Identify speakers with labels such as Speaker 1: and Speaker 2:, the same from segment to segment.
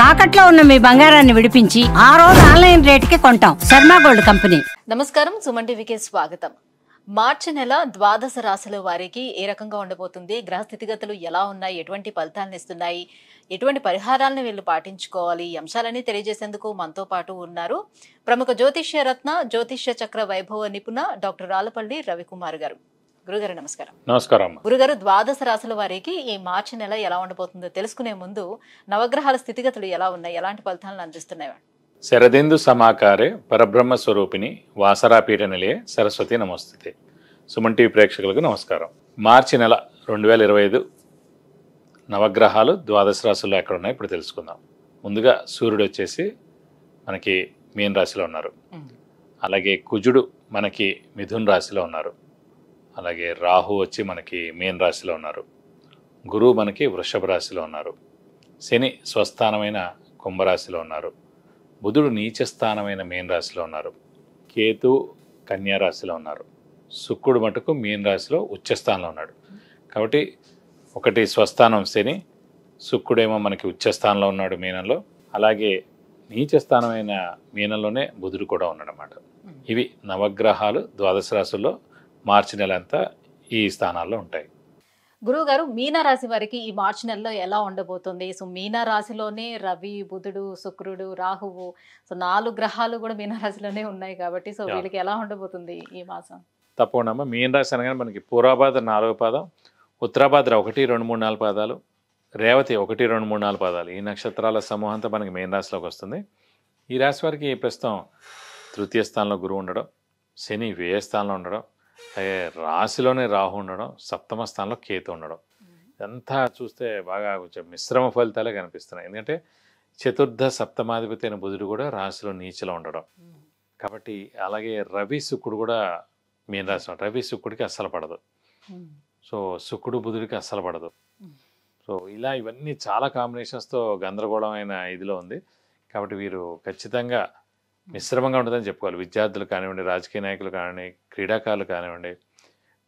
Speaker 1: తాకట్లో ఉన్న మీ బంగారాన్ని విడిపించి ఆ రోజు ఆన్లైన్ రేటుకి కొంటాం. Sharma gold company.
Speaker 2: నమస్కారం, సుమన్ టీవీకి స్వాగతం. మార్చి నెల ద్వాదశ రాశుల వారికి ఏ రకంగా ఉండబోతుంది, గ్రహ స్థితిగతులు ఎలా ఉన్నాయి, ఎటువంటి ఫలితాలను ఇస్తున్నాయి, ఎటువంటి పరిహారాలను వీళ్ళు పాటించుకోవాలి, ఈ అంశాలని తెలియజేసేందుకు మనతో పాటు ఉన్నారు ప్రముఖ జ్యోతిష్య రత్న, జ్యోతిష్య చక్ర వైభవ నిపుణ డాక్టర్ రాలపల్లి రవికుమార్ గారు. గురుగారు నమస్కారం.
Speaker 3: నమస్కారం.
Speaker 2: గురుగారు, ద్వాదశ రాశుల వారికి ఈ మార్చి నెల ఎలా ఉండబోతుందో తెలుసుకునే ముందు నవగ్రహాల స్థితిగతులు ఎలా ఉన్నాయి, ఎలాంటి ఫలితాలను అందిస్తున్నాయి?
Speaker 3: శరదిందు సమాకారే పరబ్రహ్మ స్వరూపిణి వాసరాపీఠ నిలయే సరస్వతి నమస్తే. సుమన్ టీవీ ప్రేక్షకులకు నమస్కారం. మార్చి నెల 2025 నవగ్రహాలు ద్వాదశ రాశుల్లో ఎక్కడ ఉన్నాయి ఇప్పుడు తెలుసుకుందాం. ముందుగా సూర్యుడు వచ్చేసి మనకి మీన రాశిలో ఉన్నారు. అలాగే కుజుడు మనకి మిథున్ రాశిలో ఉన్నారు. అలాగే రాహు వచ్చి మనకి మీన రాశిలో ఉన్నారు. గురువు మనకి వృషభ రాశిలో ఉన్నారు. శని స్వస్థానమైన కుంభరాశిలో ఉన్నారు. బుధుడు నీచస్థానమైన మీన రాశిలో ఉన్నారు. కేతు కన్యా రాశిలో ఉన్నారు. శుక్రుడు మటుకు మీన రాశిలో ఉచ్చస్థానంలో ఉన్నాడు. కాబట్టి ఒకటి స్వస్థానం శని, శుక్రుడేమో మనకి ఉచ్చస్థానంలో ఉన్నాడు మీనంలో. అలాగే నీచస్థానమైన మీనంలోనే బుధుడు కూడా ఉన్నాడు అన్నమాట. ఇవి నవగ్రహాలు ద్వాదశ రాశుల్లో మార్చి నెల అంతా ఈ స్థానాల్లో ఉంటాయి.
Speaker 2: గురువు గారు, మీన రాశి వారికి ఈ మార్చి నెలలో ఎలా ఉండబోతుంది? సో మీన రాశిలోనే రవి, బుధుడు, శుక్రుడు, రాహువు, సో 4 గ్రహాలు కూడా మీన రాశిలోనే ఉన్నాయి కాబట్టి సో వీళ్ళకి ఎలా ఉండబోతుంది ఈ మాసం?
Speaker 3: తప్పకుండా మీన రాశి అనగానే మనకి పూర్వాభాద్ర 4వ పాదం, ఉత్తరాభాద్ర 1, 2, 3, 4 పాదాలు, రేవతి 1, 2, 3, 4 పాదాలు, ఈ నక్షత్రాల సమూహంతో మనకి మీన రాశిలోకి వస్తుంది. ఈ రాశి వారికి ప్రస్తుతం తృతీయ స్థానంలో గురువు ఉండడం, శని వ్యయ స్థానంలో ఉండడం, అలాగే రాశిలోనే రాహు ఉండడం, సప్తమ స్థానంలో కేతు ఉండడం, ఇదంతా చూస్తే బాగా కొంచెం మిశ్రమ ఫలితాలే కనిపిస్తున్నాయి. ఎందుకంటే చతుర్థ సప్తమాధిపతి అయిన బుధుడు కూడా రాశిలో నీచలో ఉండడం. కాబట్టి అలాగే రవి శుక్రుడు కూడా మీన రాశి, రవి శుక్రుడికి అస్సలు పడదు. సో శుక్రుడు బుధుడికి అస్సలు పడదు. సో ఇలా ఇవన్నీ చాలా కాంబినేషన్స్తో గందరగోళమైన ఇదిలో ఉంది. కాబట్టి వీరు ఖచ్చితంగా మిశ్రమంగా ఉంటుందని చెప్పుకోవాలి. విద్యార్థులు కానివ్వండి, రాజకీయ నాయకులు కానివ్వండి, క్రీడాకారులు కానివ్వండి,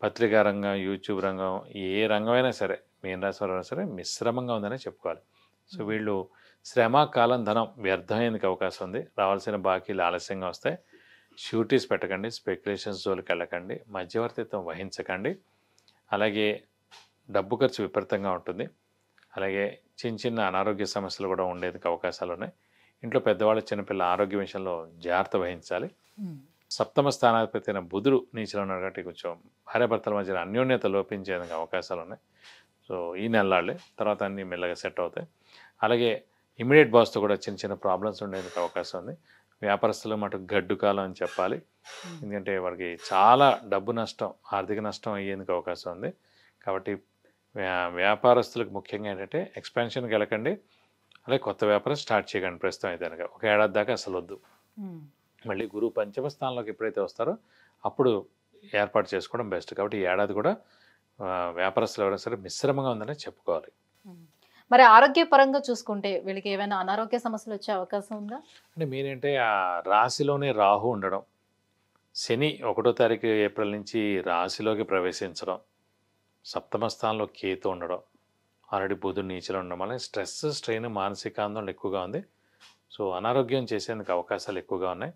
Speaker 3: పత్రికా రంగం, యూట్యూబ్ రంగం, ఏ రంగమైనా సరే మీన రాశి వారైనా సరే మిశ్రమంగా ఉందని చెప్పుకోవాలి. సో వీళ్ళు శ్రమ, కాలం, ధనం వ్యర్థమయ్యేందుకు అవకాశం ఉంది. రావాల్సిన బాకీలు ఆలస్యంగా వస్తాయి. షూరిటీస్ పెట్టకండి, స్పెక్యులేషన్స్ జోలికి వెళ్ళకండి, మధ్యవర్తిత్వం వహించకండి. అలాగే డబ్బు ఖర్చు విపరీతంగా ఉంటుంది. అలాగే చిన్న చిన్న అనారోగ్య సమస్యలు కూడా ఉండేందుకు అవకాశాలు ఉన్నాయి. ఇంట్లో పెద్దవాళ్ళ చిన్నపిల్లల ఆరోగ్య విషయంలో జాగ్రత్త వహించాలి. సప్తమ స్థానాధిపతి అయిన బుధుడు నీచలో ఉన్నాడు కాబట్టి కొంచెం భార్యాభర్తల మధ్య అన్యోన్యత లోపించేందుకు అవకాశాలు ఉన్నాయి. సో ఈ నెలలాళ్ళే, తర్వాత అన్నీ మెల్లగా సెట్ అవుతాయి. అలాగే ఇమీడియట్ బాస్తో కూడా చిన్న చిన్న ప్రాబ్లమ్స్ ఉండేందుకు అవకాశం ఉంది. వ్యాపారస్తులు మటుకు గడ్డు కాలం అని చెప్పాలి. ఎందుకంటే వాడికి చాలా డబ్బు నష్టం, ఆర్థిక నష్టం అయ్యేందుకు అవకాశం ఉంది. కాబట్టి వ్యాపారస్తులకు ముఖ్యంగా ఏంటంటే ఎక్స్పాన్షన్కి వెళ్ళకండి, అలాగే కొత్త వ్యాపారం స్టార్ట్ చేయకండి. ప్రస్తుతం అయితే కనుక 1 ఏడాది దాకా అసలు వద్దు. మళ్ళీ గురువు పంచమ స్థానంలోకి ఎప్పుడైతే వస్తారో అప్పుడు ఏర్పాటు చేసుకోవడం బెస్ట్. కాబట్టి ఈ ఏడాది కూడా వ్యాపారస్తులు ఎవరైనా సరే మిశ్రమంగా ఉందని చెప్పుకోవాలి.
Speaker 2: మరి ఆరోగ్యపరంగా చూసుకుంటే వీళ్ళకి ఏమైనా అనారోగ్య సమస్యలు వచ్చే అవకాశం ఉందా? అంటే
Speaker 3: మీరేంటే ఆ రాశిలోనే రాహు ఉండడం, శని 1వ తారీఖు ఏప్రిల్ నుంచి రాశిలోకి ప్రవేశించడం, సప్తమ స్థానంలో కేతు ఉండడం, ఆల్రెడీ బుధుడు నీచలో ఉండడం వల్ల స్ట్రెస్, స్ట్రెయిన్, మానసిక ఆందోళన ఎక్కువగా ఉంది. సో అనారోగ్యం చేసేందుకు అవకాశాలు ఎక్కువగా ఉన్నాయి.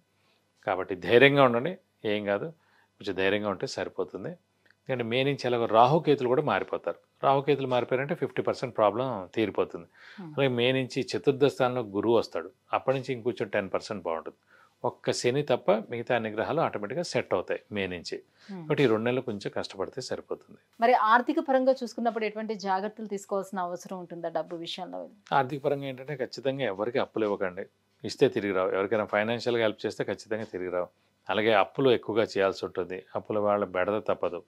Speaker 3: కాబట్టి ధైర్యంగా ఉండండి, ఏం కాదు, కొంచెం ధైర్యంగా ఉంటే సరిపోతుంది. ఎందుకంటే మే నుంచి ఎలాగో రాహుకేతులు కూడా మారిపోతారు. రాహుకేతులు మారిపోయారంటే 50% ప్రాబ్లం తీరిపోతుంది. అలాగే మే నుంచి చతుర్థ స్థానంలో గురువు వస్తాడు. అప్పటి నుంచి ఇంకొంచెం 10% బాగుంటుంది. ఒక్క శని తప్ప మిగతా అన్ని గ్రహాలు ఆటోమేటిక్గా సెట్ అవుతాయి మే నుంచి. కాబట్టి ఈ 2 నెలలు కొంచెం కష్టపడితే సరిపోతుంది.
Speaker 2: మరి ఆర్థిక పరంగా చూసుకున్నప్పుడు ఎటువంటి జాగ్రత్తలు తీసుకోవాల్సిన అవసరం ఉంటుందా డబ్బు విషయంలో?
Speaker 3: ఆర్థిక పరంగా ఏంటంటే ఖచ్చితంగా ఎవరికి అప్పులు ఇవ్వకండి, ఇస్తే తిరిగి రావు. ఎవరికైనా ఫైనాన్షియల్గా హెల్ప్ చేస్తే ఖచ్చితంగా తిరిగి రావు. అలాగే అప్పులు ఎక్కువగా చేయాల్సి ఉంటుంది. అప్పుల వాళ్ళ బెడద తప్పదు.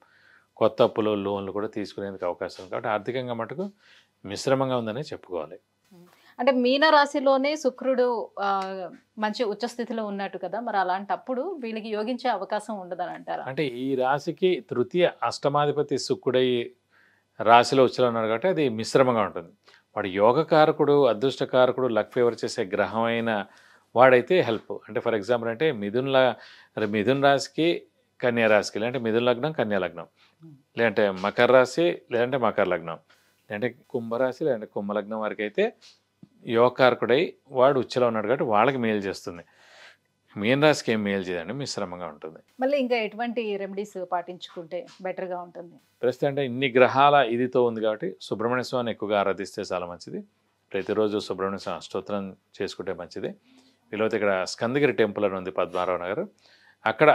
Speaker 3: కొత్త అప్పులు, లోన్లు కూడా తీసుకునేందుకు అవకాశం ఉంది. కాబట్టి ఆర్థికంగా మటుకు మిశ్రమంగా ఉందని చెప్పుకోవాలి.
Speaker 2: అంటే మీన రాశిలోనే శుక్రుడు మంచి ఉచ్చ స్థితిలో ఉన్నట్టు కదా, మరి అలాంటప్పుడు వీళ్ళకి యోగించే అవకాశం ఉండదని అంటారా?
Speaker 3: అంటే ఈ రాశికి తృతీయ అష్టమాధిపతి శుక్రుడై రాశిలో ఉచ్చలో ఉన్నాడు కాబట్టి అది మిశ్రమంగా ఉంటుంది. వాడు యోగకారకుడు, అదృష్టకారకుడు, లక్ ఫేవర్ చేసే గ్రహం అయిన వాడైతే హెల్ప్. అంటే ఫర్ ఎగ్జాంపుల్ అంటే మిథున్ రాశికి కన్యా రాశికి, లేదంటే మిథున లగ్నం కన్యా లగ్నం, లేదంటే మకర రాశి లేదంటే మకర లగ్నం, లేదంటే కుంభరాశి లేదంటే కుంభలగ్నం వారికి అయితే యోగకారకుడై వాడు ఉచ్చలో ఉన్నాడు కాబట్టి వాళ్ళకి మేలు చేస్తుంది. మీన రాశికి ఏం మేలు చేయదండి, మిశ్రమంగా ఉంటుంది.
Speaker 2: మళ్ళీ ఇంకా ఎటువంటి రెమెడీస్ పాటించుకుంటే బెటర్గా ఉంటుంది?
Speaker 3: ప్రస్తుతం అంటే ఇన్ని గ్రహాల ఇదితో ఉంది కాబట్టి సుబ్రహ్మణ్య స్వామిని ఎక్కువగా ఆరాధిస్తే చాలా మంచిది. ప్రతిరోజు సుబ్రహ్మణ్య స్వామి అష్టోత్తరం చేసుకుంటే మంచిది. వీలైతే ఇక్కడ స్కందగిరి టెంపుల్ అని ఉంది పద్మారావు నగర్, అక్కడ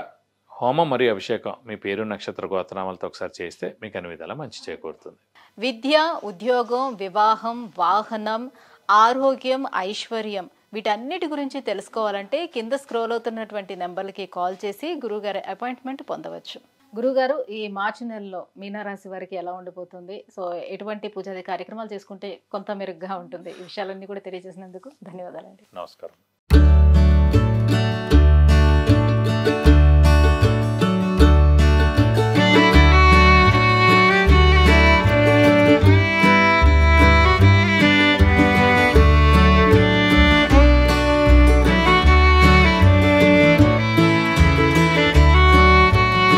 Speaker 3: హోమం మరియు అభిషేకం మీ పేరు నక్షత్ర గోత్రనామాలతో ఒకసారి చేస్తే మీకు అన్ని విధాలా మంచి చేకూరుతుంది.
Speaker 2: విద్య, ఉద్యోగం, వివాహం, వాహనం, ఆరోగ్యం, ఐశ్వర్యం వీటన్నిటి గురించి తెలుసుకోవాలంటే కింద స్క్రోల్ అవుతున్నటువంటి నెంబర్లకి కాల్ చేసి గురువుగారి అపాయింట్మెంట్ పొందవచ్చు. గురుగారు, ఈ మార్చి నెలలో మీనరాశి వారికి ఎలా ఉండిపోతుంది, సో ఎటువంటి పూజాది కార్యక్రమాలు చేసుకుంటే కొంత మెరుగ్గా ఉంటుంది, ఈ విషయాలన్నీ కూడా తెలియజేసినందుకు ధన్యవాదాలండి.
Speaker 3: నమస్కారం.